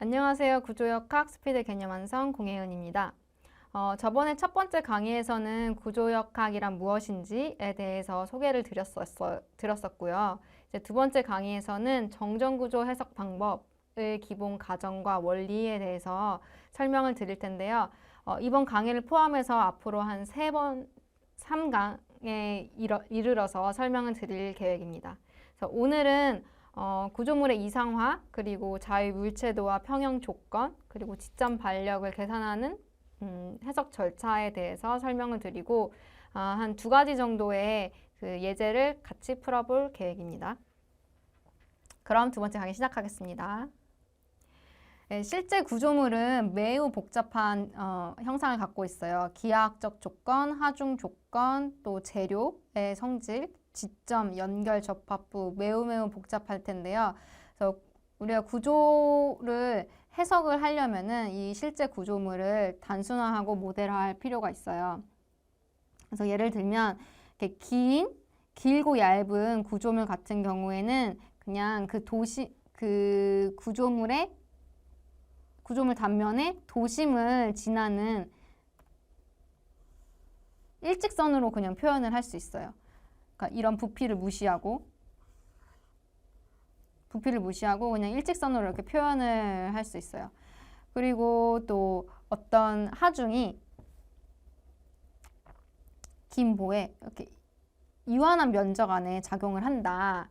안녕하세요. 구조역학 스피드 개념 완성 공혜은입니다. 저번에 첫 번째 강의에서는 구조역학이란 무엇인지에 대해서 소개를 드렸었고요. 이제 두 번째 강의에서는 정전구조 해석 방법의 기본 가정과 원리에 대해서 설명을 드릴 텐데요. 이번 강의를 포함해서 앞으로 한 3강에 이르러서 설명을 드릴 계획입니다. 그래서 오늘은 구조물의 이상화, 그리고 자유물체도와 평형 조건, 그리고 지점 반력을 계산하는 해석 절차에 대해서 설명을 드리고 한 2가지 정도의 그 예제를 같이 풀어볼 계획입니다. 그럼 두 번째 강의 시작하겠습니다. 네, 실제 구조물은 매우 복잡한 형상을 갖고 있어요. 기하학적 조건, 하중 조건, 또 재료의 성질, 지점, 연결, 접합부 매우 복잡할 텐데요. 그래서 우리가 구조를 해석을 하려면은 이 실제 구조물을 단순화하고 모델화할 필요가 있어요. 그래서 예를 들면 이렇게 길고 얇은 구조물 같은 경우에는 그냥 그 구조물 단면에 도심을 지나는 일직선으로 그냥 표현을 할 수 있어요. 그러니까 이런 부피를 무시하고 그냥 일직선으로 이렇게 표현을 할 수 있어요. 그리고 또 어떤 하중이 긴 보에 이렇게 유한한 면적 안에 작용을 한다.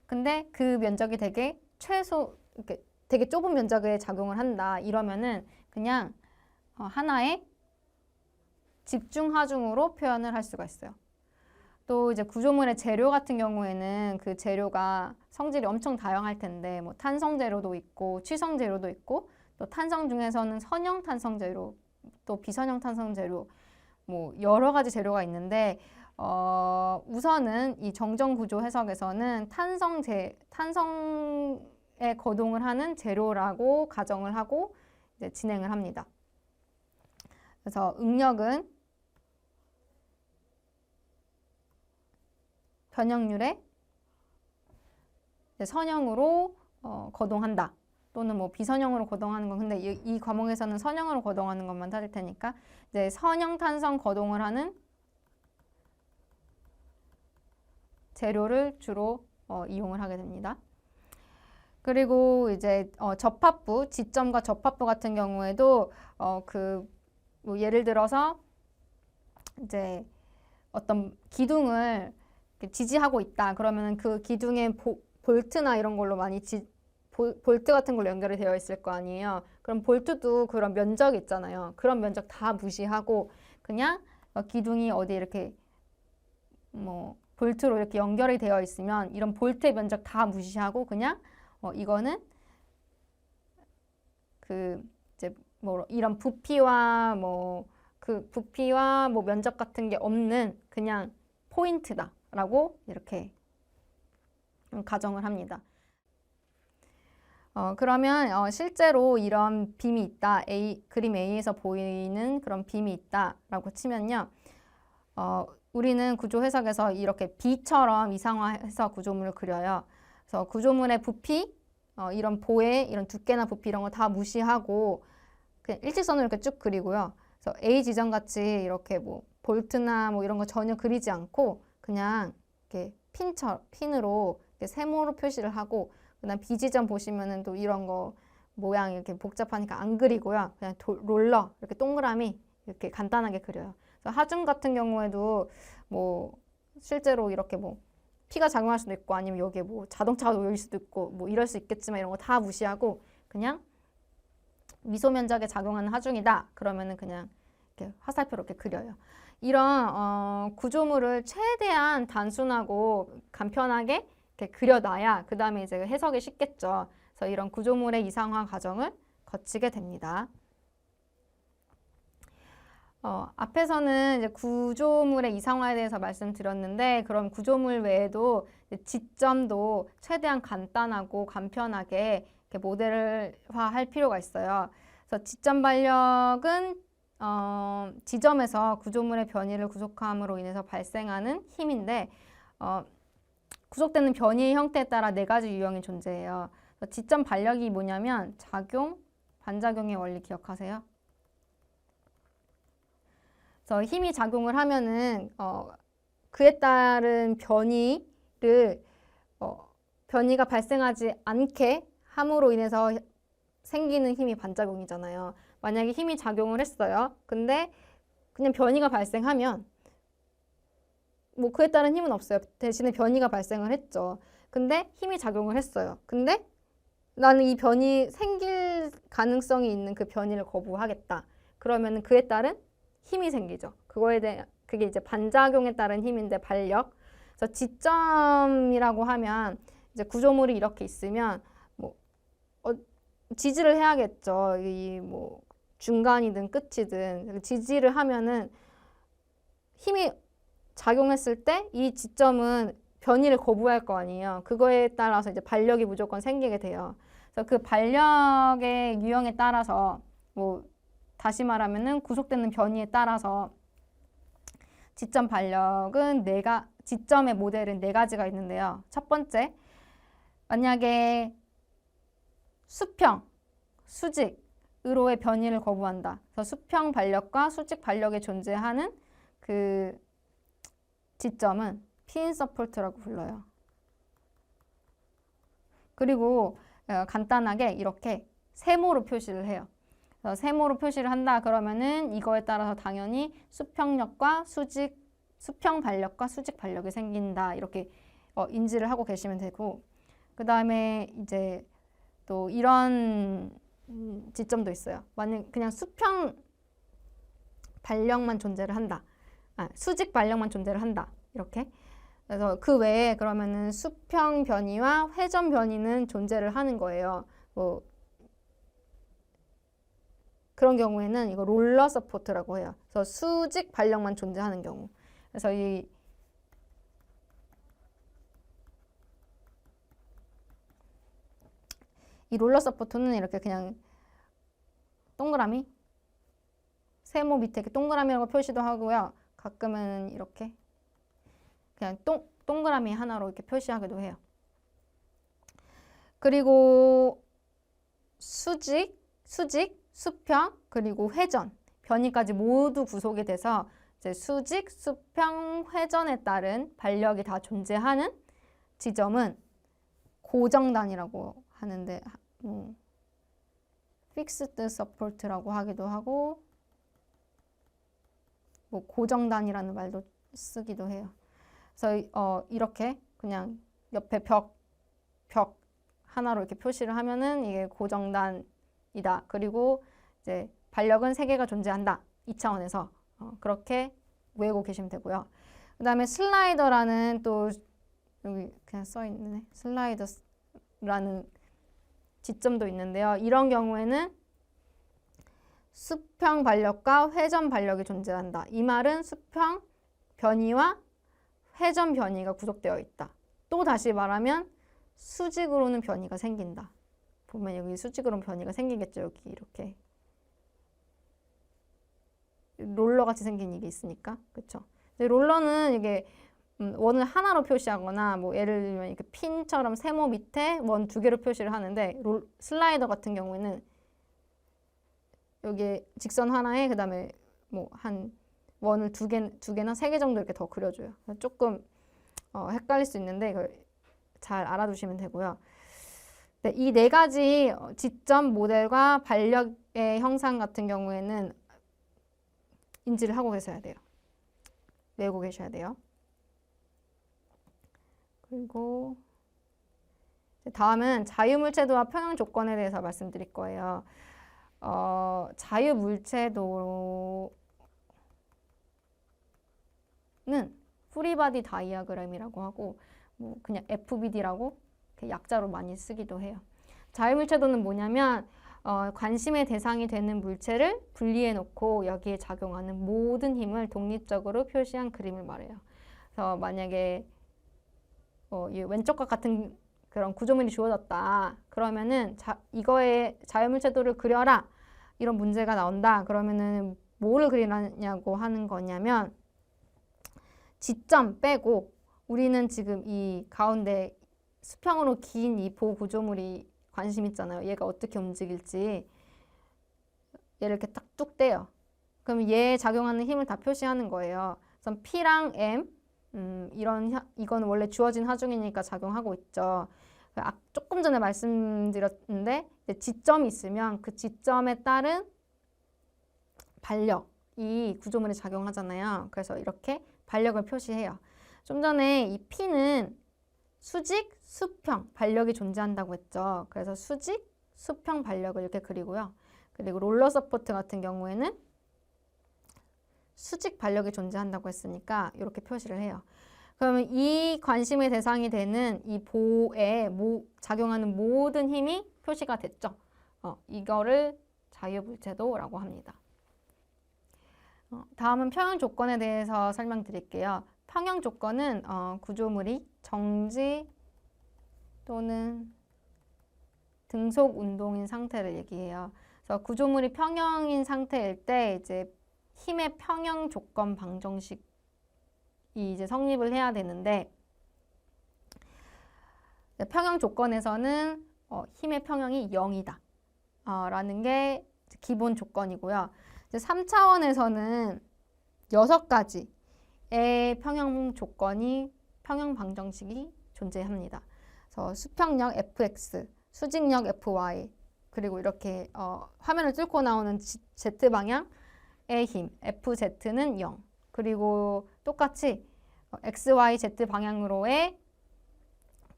근데 그 면적이 이렇게 되게 좁은 면적에 작용을 한다. 이러면은 그냥 하나의 집중 하중으로 표현을 할 수가 있어요. 또 이제 구조물의 재료 같은 경우에는 그 재료가 성질이 엄청 다양할 텐데 뭐 탄성 재료도 있고 취성 재료도 있고 또 탄성 중에서는 선형 탄성 재료 또 비선형 탄성 재료 뭐 여러 가지 재료가 있는데 우선은 이 정전 구조 해석에서는 탄성에 거동을 하는 재료라고 가정을 하고 이제 진행을 합니다. 그래서 응력은 변형률에 선형으로 거동한다. 또는 뭐 비선형으로 거동하는 건 근데 이 과목에서는 선형으로 거동하는 것만 따질 테니까 이제 선형 탄성 거동을 하는 재료를 주로 이용을 하게 됩니다. 그리고 이제 접합부, 지점과 접합부 같은 경우에도 뭐 예를 들어서 이제 어떤 기둥을 지지하고 있다. 그러면 그 기둥에 볼트나 이런 걸로 많이 볼트 같은 걸로 연결이 되어 있을 거 아니에요. 그럼 볼트도 그런 면적이 있잖아요. 그런 면적 다 무시하고 그냥 기둥이 어디 이렇게 뭐 볼트로 이렇게 연결이 되어 있으면 이런 볼트의 면적 다 무시하고 그냥 이거는 그 이제 뭐 이런 부피와 뭐 면적 같은 게 없는 그냥 포인트다라고 이렇게 가정을 합니다. 그러면 실제로 이런 빔이 있다. 그림 A에서 보이는 그런 빔이 있다라고 치면요. 우리는 구조 해석에서 이렇게 B처럼 이상화해서 구조물을 그려요. 그래서 구조물의 부피, 이런 보의 이런 두께나 부피 이런 거 다 무시하고 그냥 일직선으로 이렇게 쭉 그리고요. 그래서 A 지점 같이 이렇게 뭐 볼트나 뭐 이런 거 전혀 그리지 않고 그냥 이렇게 핀으로 이렇게 세모로 표시를 하고 그다음 B 지점 보시면은 또 이런 거 모양이 이렇게 복잡하니까 안 그리고요. 그냥 롤러 이렇게 동그라미 이렇게 간단하게 그려요. 그래서 하중 같은 경우에도 뭐 실제로 이렇게 뭐 피가 작용할 수도 있고 아니면 여기에 뭐 자동차가 놓일 수도 있고 뭐 이럴 수 있겠지만 이런 거 다 무시하고 그냥 미소 면적에 작용하는 하중이다. 그러면은 그냥 이렇게 화살표로 이렇게 그려요. 이런 구조물을 최대한 단순하고 간편하게 이렇게 그려놔야 그 다음에 이제 해석이 쉽겠죠. 그래서 이런 구조물의 이상화 과정을 거치게 됩니다. 앞에서는 이제 구조물의 이상화에 대해서 말씀드렸는데 그럼 구조물 외에도 지점도 최대한 간단하고 간편하게 이렇게 모델화할 필요가 있어요. 그래서 지점 반력은 지점에서 구조물의 변이를 구속함으로 인해서 발생하는 힘인데 구속되는 변이의 형태에 따라 4가지 유형이 존재해요. 지점 반력이 뭐냐면 작용, 반작용의 원리 기억하세요? 그래서 힘이 작용을 하면은 그에 따른 변이가 발생하지 않게 함으로 인해서 생기는 힘이 반작용이잖아요. 만약에 힘이 작용을 했어요. 근데 그냥 변이가 발생하면 뭐 그에 따른 힘은 없어요. 대신에 변이가 발생을 했죠. 근데 힘이 작용을 했어요. 근데 나는 이 변이 생길 가능성이 있는 그 변이를 거부하겠다. 그러면은 그에 따른 힘이 생기죠. 그게 이제 반작용에 따른 힘인데 반력. 그래서 지점이라고 하면 이제 구조물이 이렇게 있으면 뭐 지지를 해야겠죠. 이 뭐 중간이든 끝이든 지지를 하면은 힘이 작용했을 때 이 지점은 변이를 거부할 거 아니에요. 그거에 따라서 이제 반력이 무조건 생기게 돼요. 그래서 그 반력의 유형에 따라서 뭐 다시 말하면은 구속되는 변이에 따라서 지점 반력은 지점의 모델은 4가지가 있는데요. 첫 번째, 만약에 수평, 수직으로의 변이를 거부한다. 그래서 수평 반력과 수직 반력이 존재하는 그 지점은 핀 서포트라고 불러요. 그리고 간단하게 이렇게 세모로 표시를 해요. 그래서 세모로 표시를 한다 그러면은 이거에 따라서 당연히 수평력과 수평 반력과 수직 반력이 생긴다. 이렇게 인지를 하고 계시면 되고, 그 다음에 이제 또 이런 지점도 있어요. 만약 그냥 수평 반력만 존재를 한다. 수직 반력만 존재를 한다. 이렇게. 그래서 그 외에 그러면은 수평 변이와 회전 변이는 존재를 하는 거예요. 뭐 그런 경우에는 이거 롤러 서포트라고 해요. 그래서 수직 반력만 존재하는 경우. 그래서 이 롤러 서포트는 이렇게 그냥 동그라미, 세모 밑에 이렇게 동그라미라고 표시도 하고요. 가끔은 이렇게 그냥 동그라미 하나로 이렇게 표시하기도 해요. 그리고 수직, 수평, 그리고 회전, 변이까지 모두 구속이 돼서 이제 수직, 수평, 회전에 따른 반력이 다 존재하는 지점은 고정단이라고 하는데 fixed support라고 하기도 하고 뭐 고정단이라는 말도 쓰기도 해요. 그래서 이렇게 그냥 옆에 벽 하나로 이렇게 표시를 하면은 이게 고정단이다. 그리고 이제 반력은 3개가 존재한다. 2차원에서 그렇게 외우고 계시면 되고요. 그 다음에 슬라이더라는 또 여기 그냥 써 있네. 슬라이더라는 지점도 있는데요. 이런 경우에는 수평 반력과 회전 반력이 존재한다. 이 말은 수평 변이와 회전 변이가 구속되어 있다. 또 다시 말하면 수직으로는 변이가 생긴다. 보면 여기 수직으로는 변이가 생기겠죠. 여기 이렇게 롤러같이 생긴 이게 있으니까. 그렇죠? 근데 롤러는 이게 원을 하나로 표시하거나 뭐 예를 들면 이렇게 핀처럼 세모 밑에 원 2개로 표시를 하는데 슬라이더 같은 경우에는 여기 직선 하나에 그다음에 뭐 한 원을 2개나 3개 정도 이렇게 더 그려줘요. 조금 헷갈릴 수 있는데 이걸 잘 알아두시면 되고요. 네, 이 4가지 지점 모델과 반력의 형상 같은 경우에는 인지를 하고 계셔야 돼요. 외우고 계셔야 돼요. 그리고 다음은 자유물체도와 평형 조건에 대해서 말씀드릴 거예요. 자유물체도는 프리바디 다이어그램이라고 하고 뭐 그냥 FBD라고 약자로 많이 쓰기도 해요. 자유물체도는 뭐냐면 관심의 대상이 되는 물체를 분리해 놓고 여기에 작용하는 모든 힘을 독립적으로 표시한 그림을 말해요. 그래서 만약에 이 왼쪽과 같은 그런 구조물이 주어졌다. 그러면은 이거의 자유물체도를 그려라. 이런 문제가 나온다. 그러면은 뭐를 그리냐고 하는 거냐면 지점 빼고 우리는 지금 이 가운데 수평으로 긴 이 보구조물이 관심 있잖아요. 얘가 어떻게 움직일지. 얘를 이렇게 딱 뚝 떼요. 그럼 얘에 작용하는 힘을 다 표시하는 거예요. 그래서 P랑 M, 이거는 원래 주어진 하중이니까 작용하고 있죠. 조금 전에 말씀드렸는데 지점이 있으면 그 지점에 따른 반력이 구조물에 작용하잖아요. 그래서 이렇게 반력을 표시해요. 좀 전에 이 P는 수직, 수평, 반력이 존재한다고 했죠. 그래서 수직, 수평 반력을 이렇게 그리고요. 그리고 롤러 서포트 같은 경우에는 수직 반력이 존재한다고 했으니까 이렇게 표시를 해요. 그러면 이 관심의 대상이 되는 이 보에 작용하는 모든 힘이 표시가 됐죠. 이거를 자유물체도라고 합니다. 다음은 평형 조건에 대해서 설명드릴게요. 평형 조건은 구조물이 정지 또는 등속 운동인 상태를 얘기해요. 그래서 구조물이 평형인 상태일 때 이제 힘의 평형 조건 방정식이 이제 성립을 해야 되는데 평형 조건에서는 힘의 평형이 0이다 라는 게 기본 조건이고요. 이제 3차원에서는 6가지의 평형 조건이 평형 방정식이 존재합니다. 그래서 수평력 fx, 수직력 fy, 그리고 이렇게 화면을 뚫고 나오는 z방향의 힘 fz는 0, 그리고 똑같이 x, y, z 방향으로의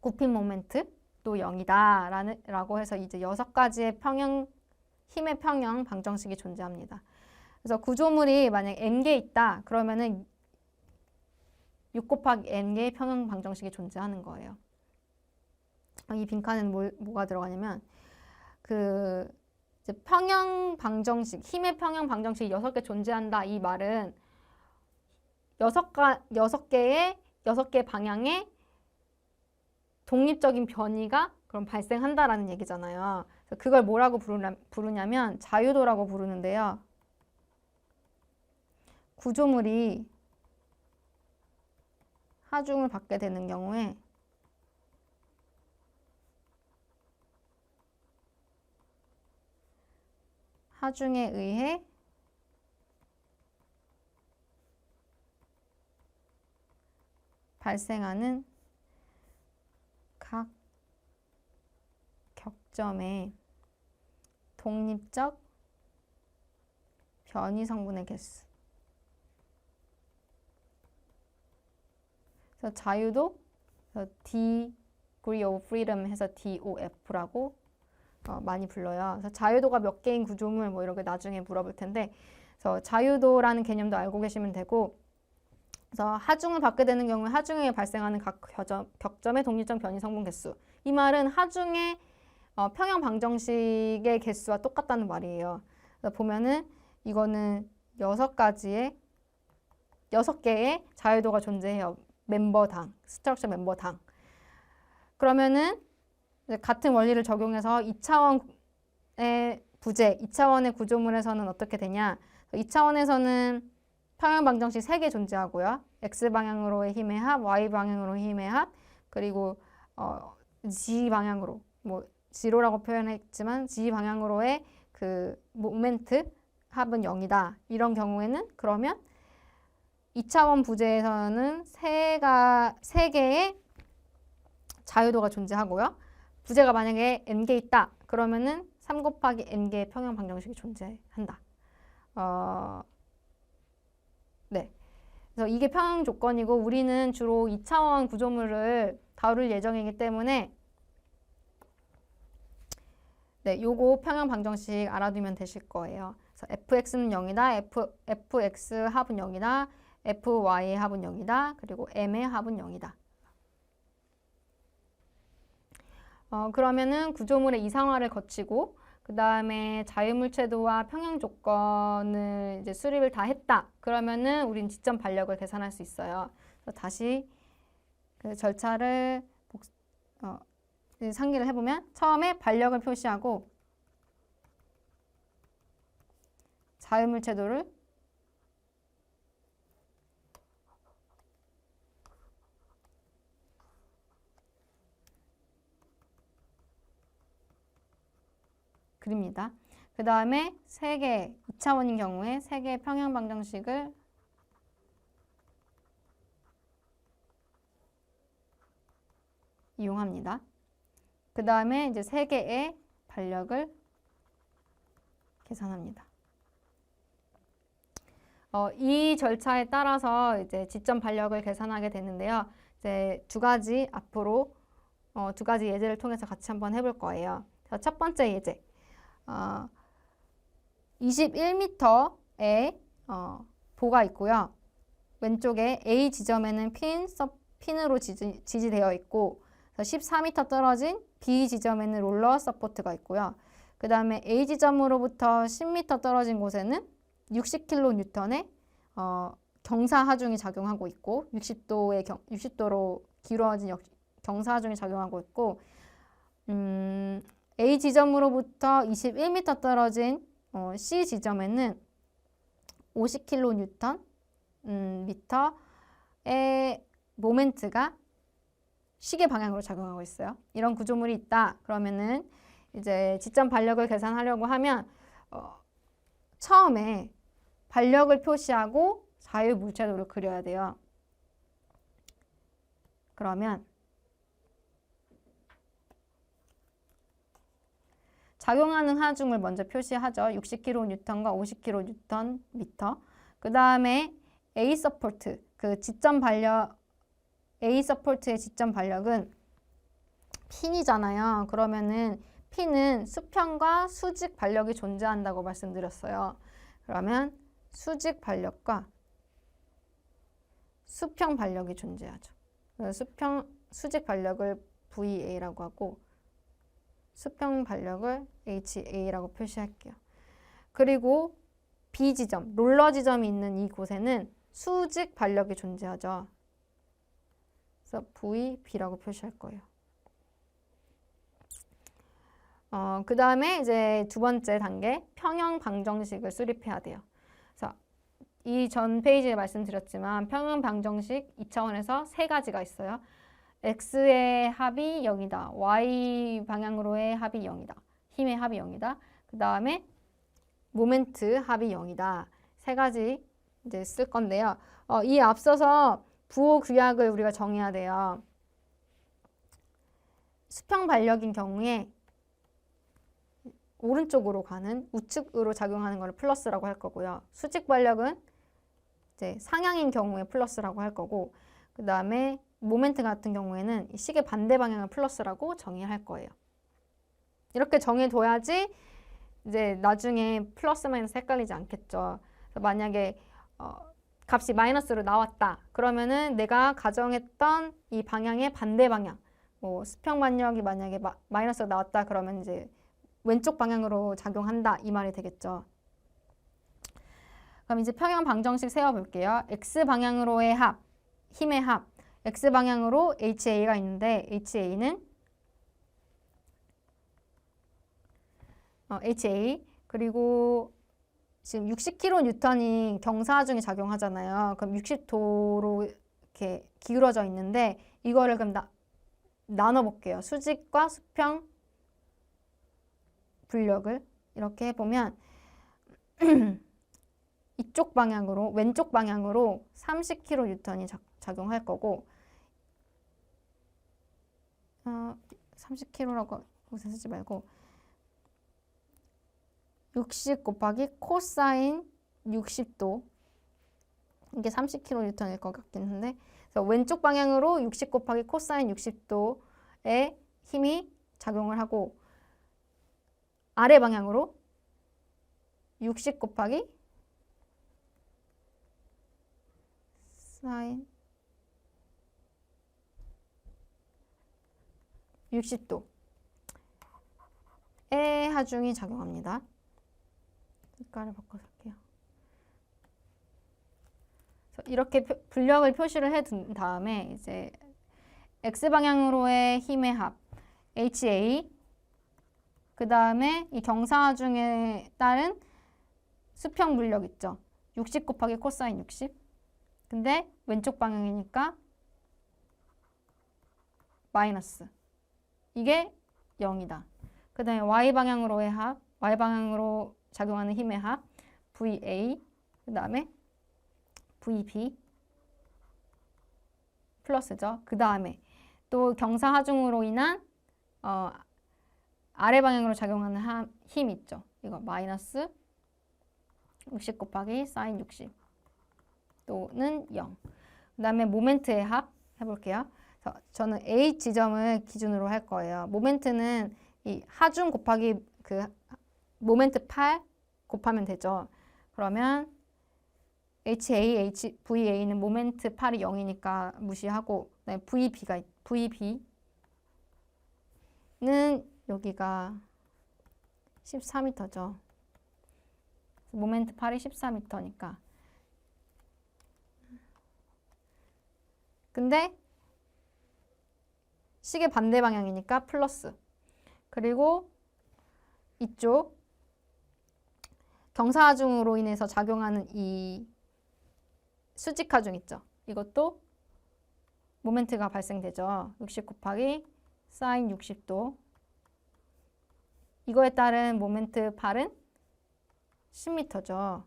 굽힌 모멘트도 0이다 라고 해서 이제 6가지의 힘의 평형 방정식이 존재합니다. 그래서 구조물이 만약 n개 있다 그러면은 6 곱하기 n개의 평형 방정식이 존재하는 거예요. 이 빈칸에는 뭐가 들어가냐면 이제 평형 방정식, 힘의 평형 방정식이 6개 존재한다 이 말은 6개 방향의 독립적인 변이가 그럼 발생한다라는 얘기잖아요. 그래서 그걸 뭐라고 부르냐면 자유도라고 부르는데요. 구조물이 하중을 받게 되는 경우에 하중에 의해 발생하는 각 격점의 독립적 변이 성분의 개수. 그래서 자유도 degree of freedom 해서 DOF라고 많이 불러요. 그래서 자유도가 몇 개인 구조물 뭐 이렇게 나중에 물어볼 텐데, 그래서 자유도라는 개념도 알고 계시면 되고, 그래서 하중을 받게 되는 경우에 하중에 발생하는 각 격점의 독립적 변이 성분 개수. 이 말은 하중의 평형 방정식의 개수와 똑같다는 말이에요. 그래서 보면은 이거는 6개의 자유도가 존재해요. 멤버당, 스트럭처 멤버당. 그러면은 같은 원리를 적용해서 2차원의 부재, 2차원의 구조물에서는 어떻게 되냐? 2차원에서는 평형 방정식 3개 존재하고요. X방향으로의 힘의 합, Y방향으로의 힘의 합, 그리고 G방향으로, 뭐 G로라고 표현했지만 G방향으로의 그 모멘트 합은 0이다. 이런 경우에는 그러면 2차원 부재에서는 3개의 자유도가 존재하고요. 부재가 만약에 n개 있다. 그러면은 3 곱하기 n개의 평형 방정식이 존재한다. 네. 그래서 이게 평형 조건이고 우리는 주로 2차원 구조물을 다룰 예정이기 때문에 네, 요거 평형 방정식 알아두면 되실 거예요. 그래서 fx는 0이다. fx 합은 0이다. fy의 합은 0이다. 그리고 m의 합은 0이다. 그러면은 구조물의 이상화를 거치고 그 다음에 자유물체도와 평형 조건을 이제 수립을 다 했다. 그러면은 우린 지점 반력을 계산할 수 있어요. 그래서 다시 그 절차를 상기를 해보면 처음에 반력을 표시하고 자유물체도를 그립니다. 그 다음에 3개, 2차원인 경우에 3개의 평형 방정식을 이용합니다. 그 다음에 이제 3개의 반력을 계산합니다. 이 절차에 따라서 이제 지점 반력을 계산하게 되는데요. 이제 앞으로 두 가지 예제를 통해서 같이 한번 해볼 거예요. 자, 첫 번째 예제. 21m의 도가 있고요. 왼쪽에 A 지점에는 핀으로 지지되어 있고 14m 떨어진 B 지점에는 롤러 서포트가 있고요. 그 다음에 A 지점으로부터 10m 떨어진 곳에는 60kN의 경사하중이 작용하고 있고 60도로 기울어진 경사하중이 작용하고 있고 A 지점으로부터 21m 떨어진 C 지점에는 50kN 미터의 모멘트가 시계 방향으로 작용하고 있어요. 이런 구조물이 있다. 그러면은 이제 지점 반력을 계산하려고 하면 처음에 반력을 표시하고 자유물체도를 그려야 돼요. 그러면 작용하는 하중을 먼저 표시하죠. 60kN과 50kNm. 그 다음에 A 서포트, A 서포트의 지점 반력은 핀이잖아요. 그러면은 핀은 수평과 수직 반력이 존재한다고 말씀드렸어요. 그러면 수직 반력과 수평 반력이 존재하죠. 수직 반력을 VA라고 하고 수평 반력을 HA라고 표시할게요. 그리고 B 지점, 롤러 지점이 있는 이곳에는 수직 반력이 존재하죠. 그래서 VB라고 표시할 거예요. 그 다음에 이제 두 번째 단계, 평형 방정식을 수립해야 돼요. 그래서 이 전 페이지에 말씀드렸지만 평형 방정식 2차원에서 3가지가 있어요. X의 합이 0이다. Y 방향으로의 합이 0이다. 힘의 합이 0이다. 그 다음에 모멘트 합이 0이다. 3가지 이제 쓸 건데요. 이 앞서서 부호 규약을 우리가 정해야 돼요. 수평 반력인 경우에 오른쪽으로 가는 우측으로 작용하는 걸 플러스라고 할 거고요. 수직 반력은 이제 상향인 경우에 플러스라고 할 거고, 그 다음에 모멘트 같은 경우에는 시계 반대 방향을 플러스라고 정의할 거예요. 이렇게 정해둬야지 이제 나중에 플러스 마이너스 헷갈리지 않겠죠. 그래서 만약에 값이 마이너스로 나왔다. 그러면은 내가 가정했던 이 방향의 반대 방향, 뭐 수평 반력이 만약에 마이너스로 나왔다. 그러면 이제 왼쪽 방향으로 작용한다. 이 말이 되겠죠. 그럼 이제 평형 방정식 세워볼게요. X 방향으로의 합, 힘의 합. X 방향으로 HA가 있는데 HA는 HA 그리고 지금 60kN이 경사하중이 작용하잖아요. 그럼 60도로 이렇게 기울어져 있는데 이거를 그럼 나눠볼게요. 수직과 수평 분력을 이렇게 해보면 이쪽 방향으로 왼쪽 방향으로 30kN이 작용할 거고 30kg라고 우선 쓰지 말고 60 곱하기 코사인 60도 이게 30kN일 것 같긴 한데 그래서 왼쪽 방향으로 60 곱하기 코사인 60도의 힘이 작용을 하고 아래 방향으로 60 곱하기 사인 60도의 하중이 작용합니다. 색깔을 바꿔서 할게요. 이렇게 분력을 표시를 해둔 다음에 이제 X방향으로의 힘의 합 HA 그 다음에 이 경사하중에 따른 수평 분력 있죠. 60 곱하기 코사인 60 근데 왼쪽 방향이니까 마이너스 이게 0이다. 그 다음에 Y방향으로의 합 y방향으로 작용하는 힘의 합 VA 그 다음에 VB 플러스죠. 그 다음에 또 경사하중으로 인한 아래 방향으로 작용하는 힘 있죠. 이거 마이너스 60 곱하기 사인 60 또는 0. 그 다음에 모멘트의 합 해볼게요. 저는 A 지점을 기준으로 할 거예요. 모멘트는 이 하중 곱하기 그 모멘트 8 곱하면 되죠. 그러면 VA는 모멘트 8이 0이니까 무시하고 그다음에 VB는 여기가 14m죠. 모멘트 8이 14m니까. 근데 시계 반대 방향이니까 플러스. 그리고 이쪽 경사하중으로 인해서 작용하는 이 수직하중 있죠. 이것도 모멘트가 발생되죠. 60 곱하기 사인 60도. 이거에 따른 모멘트 8은 10m죠.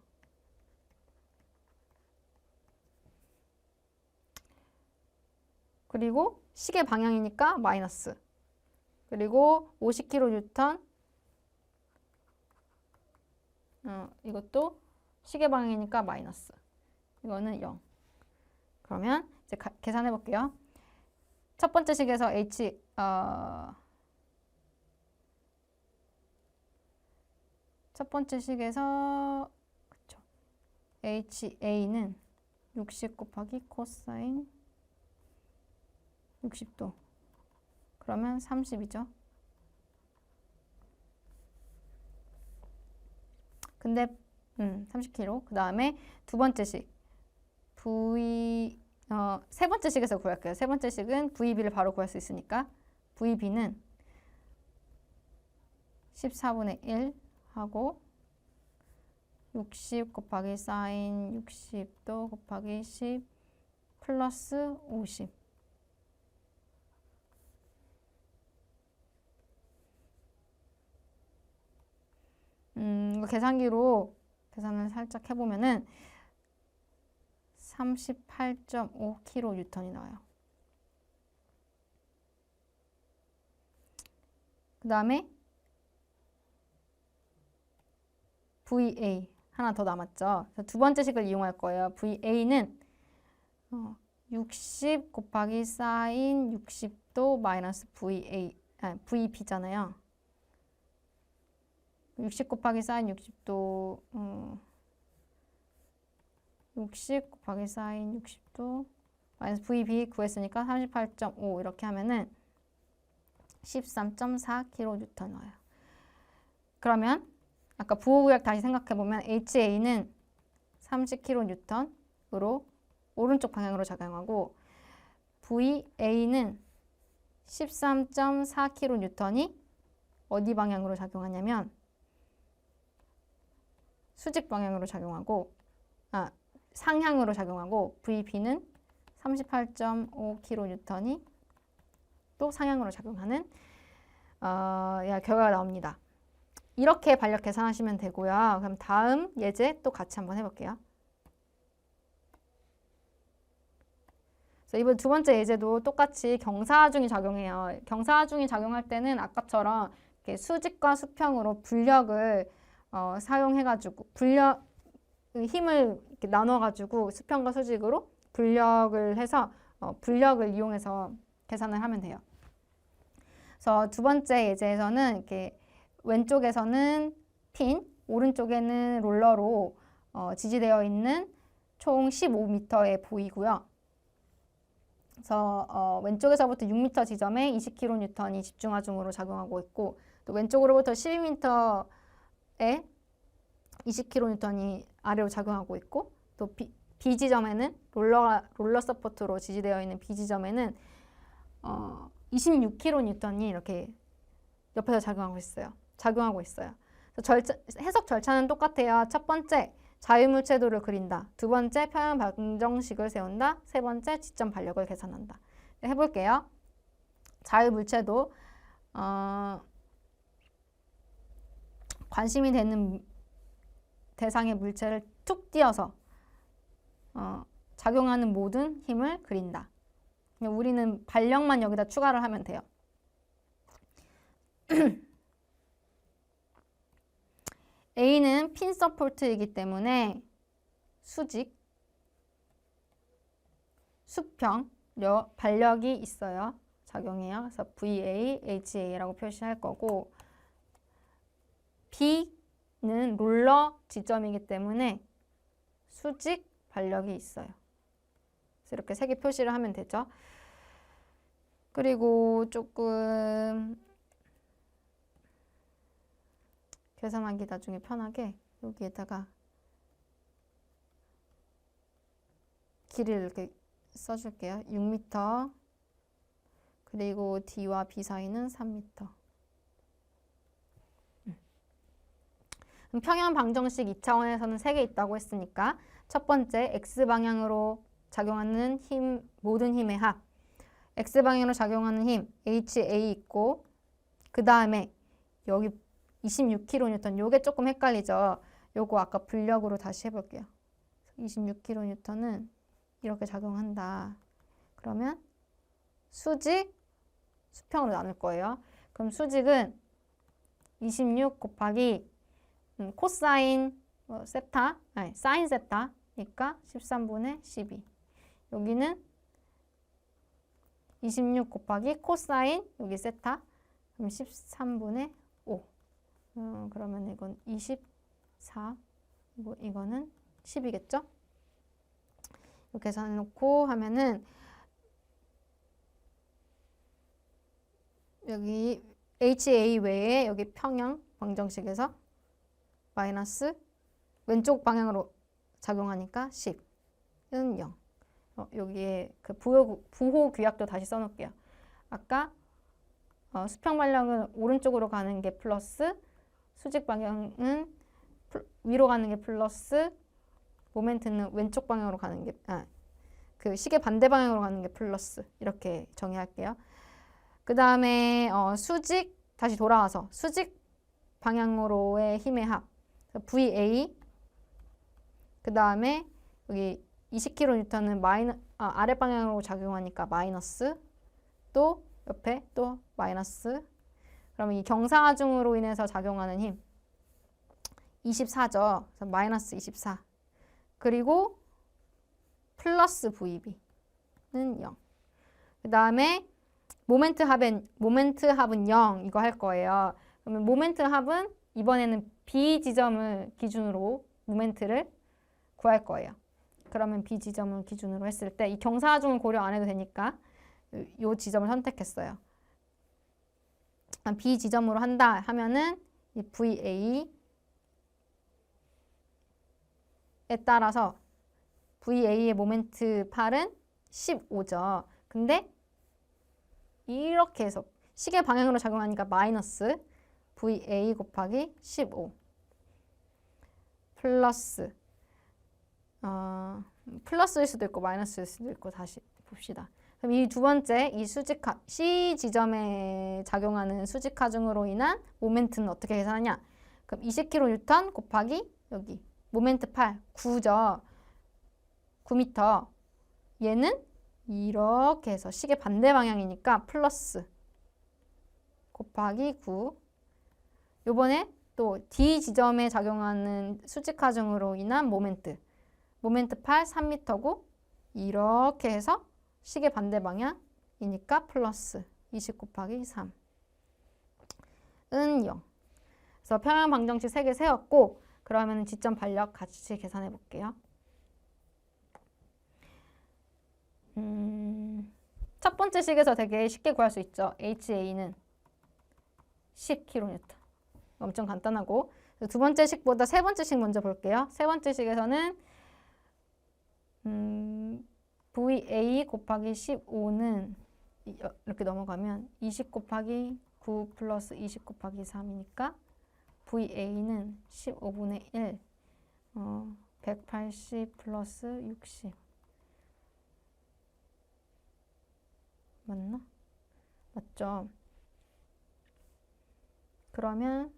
그리고 시계 방향이니까 마이너스. 그리고 50kN 이것도 시계 방향이니까 마이너스. 이거는 0. 그러면 이제 계산해 볼게요. 첫 번째 식에서 첫 번째 식에서 그쵸. HA는 60 곱하기 코사인 60도. 그러면 30이죠. 근데 30kg. 그 다음에 두 번째 식 세 번째 식에서 구할게요. 세 번째 식은 VB를 바로 구할 수 있으니까 VB는 14분의 1 하고 60 곱하기 사인 60도 곱하기 10 플러스 50. 이거 계산기로 계산을 살짝 해보면은 38.5kN이 나와요. 그 다음에 VA 하나 더 남았죠. 두 번째 식을 이용할 거예요. VA는 60 곱하기 사인 60도 마이너스 VB잖아요. 60 곱하기 사인 60도 60 곱하기 사인 60도 마이너스 VB 구했으니까 38.5 이렇게 하면은 13.4kN 나와요. 그러면 아까 부호구약 다시 생각해보면 HA는 30kN으로 오른쪽 방향으로 작용하고 VA는 13.4kN이 어디 방향으로 작용하냐면 수직 방향으로 작용하고 상향으로 작용하고 VB는 38.5kN이 또 상향으로 작용하는 결과가 나옵니다. 이렇게 반력 계산하시면 되고요. 그럼 다음 예제 또 같이 한번 해볼게요. 이번 두 번째 예제도 똑같이 경사하중이 작용해요. 경사하중이 작용할 때는 아까처럼 이렇게 수직과 수평으로 불력을 사용해가지고 힘을 이렇게 나눠가지고 수평과 수직으로 불력을 해서 불력을 이용해서 계산을 하면 돼요. 그래서 두 번째 예제에서는 이렇게 왼쪽에서는 핀, 오른쪽에는 롤러로 지지되어 있는 총 15m의 보이고요. 그래서 왼쪽에서부터 6m 지점에 20kN이 집중하중으로 작용하고 있고 또 왼쪽으로부터 12m에 20kN이 아래로 작용하고 있고 또 B 지점에는 롤러 서포트로 지지되어 있는 B 지점에는 26kN이 이렇게 옆에서 작용하고 있어요. 해석 절차는 똑같아요. 첫 번째, 자유물체도를 그린다. 두 번째, 평형 방정식을 세운다. 세 번째, 지점 반력을 계산한다. 해볼게요. 자유물체도 관심이 되는 대상의 물체를 툭 띄어서 작용하는 모든 힘을 그린다. 우리는 발력만 여기다 추가를 하면 돼요. A는 핀 서포트이기 때문에 수직, 수평, 발력이 있어요. 작용해요. 그래서 VA, HA라고 표시할 거고, B는 롤러 지점이기 때문에 수직, 발력이 있어요. 그래서 이렇게 세 개 표시를 하면 되죠. 그리고 조금 계산하기 나중에 편하게 여기에다가 길이를 이렇게 써줄게요. 6m. 그리고 D와 B 사이는 3m. 평형 방정식 2차원에서는 3개 있다고 했으니까 첫 번째 X방향으로 작용하는 힘, 모든 힘의 합. X방향으로 작용하는 힘 HA 있고, 그 다음에 여기 26kN. 요게 조금 헷갈리죠. 요거 아까 분력으로 다시 해볼게요. 26kN은 이렇게 작용한다. 그러면 수직, 수평으로 나눌 거예요. 그럼 수직은 26 곱하기 코사인 세타, 아니 사인 세타니까 13분의 12. 여기는 26 곱하기 코사인 여기 세타, 그럼 13분의 5. 그러면 이건 24, 이거는 10이겠죠? 이렇게 계산해놓고 하면은 여기 HA 외에 여기 평형 방정식에서 마이너스 왼쪽 방향으로 작용하니까 10은 0. 여기에 그 부호 규약도 다시 써놓을게요. 아까 수평 방향은 오른쪽으로 가는 게 플러스, 수직 방향은 위로 가는 게 플러스, 모멘트는 왼쪽 방향으로 가는 게, 그 시계 반대 방향으로 가는 게 플러스. 이렇게 정의할게요. 그 다음에 수직, 다시 돌아와서 수직 방향으로의 힘의 합. VA. 그 다음에 여기 20kN은 아래 방향으로 작용하니까 마이너스. 또 옆에 또 마이너스. 그러면 이 경사하중으로 인해서 작용하는 힘 24죠. 그래서 마이너스 24. 그리고 플러스 VB는 0. 그 다음에 모멘트 합은 0 이거 할 거예요. 그러면 모멘트 합은 이번에는 B 지점을 기준으로 모멘트를 구할 거예요. 그러면 B 지점을 기준으로 했을 때 이 경사하중을 고려 안 해도 되니까 이 지점을 선택했어요. B 지점으로 한다 하면은 이 VA에 따라서 VA의 모멘트 8은 15죠. 근데 이렇게 해서 시계 방향으로 작용하니까 마이너스 VA 곱하기 15 플러스 플러스일 수도 있고 마이너스일 수도 있고 다시 봅시다. 그럼 이 두 번째 이 C 지점에 작용하는 수직하중으로 인한 모멘트는 어떻게 계산하냐? 그럼 20kN 곱하기 여기 모멘트 8 9죠. 9m. 얘는 이렇게 해서 시계 반대 방향이니까 플러스 곱하기 9. 요번에 또 D 지점에 작용하는 수직하중으로 인한 모멘트 8 3m고 이렇게 해서 시계 반대 방향이니까 플러스 20 곱하기 3은 0. 그래서 평형 방정식 3개 세웠고 그러면 지점 발력 같이 계산해 볼게요. 첫 번째 식에서 되게 쉽게 구할 수 있죠. HA는 10kN. 엄청 간단하고 두 번째 식보다 세 번째 식 먼저 볼게요. 세 번째 식에서는 VA 곱하기 15는 이렇게 넘어가면 20 곱하기 9 플러스 20 곱하기 3이니까 VA는 15분의 1 180 플러스 60 맞나? 맞죠? 그러면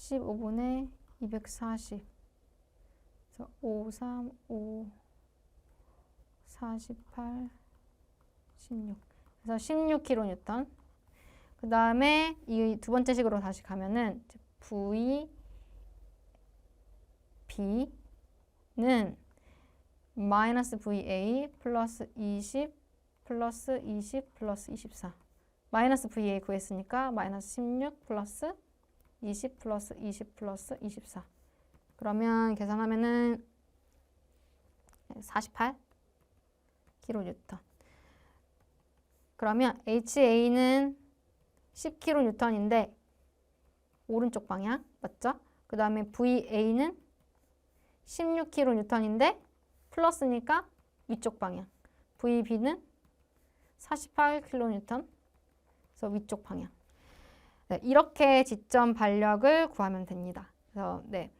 15분의 240. 그래서 5, 3, 5, 48, 16. 그래서 16kN. 그 다음에 이 두 번째 식으로 다시 가면은 V, B는 마이너스 VA 플러스 20 플러스 20 플러스 24. 마이너스 VA 구했으니까 마이너스 16 플러스 20 플러스 20 플러스 24. 그러면 계산하면은 48kN. 그러면 HA는 10kN인데 오른쪽 방향 맞죠? 그 다음에 VA는 16kN인데 플러스니까 위쪽 방향. VB는 48kN. 그래서 위쪽 방향. 네, 이렇게 지점 반력을 구하면 됩니다. 그래서 네,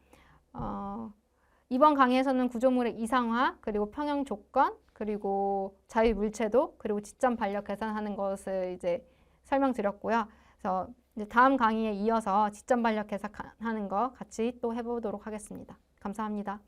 이번 강의에서는 구조물의 이상화, 그리고 평형 조건, 그리고 자유 물체도, 그리고 지점 반력 계산하는 것을 이제 설명드렸고요. 그래서 이제 다음 강의에 이어서 지점 반력 계산하는 거 같이 또 해보도록 하겠습니다. 감사합니다.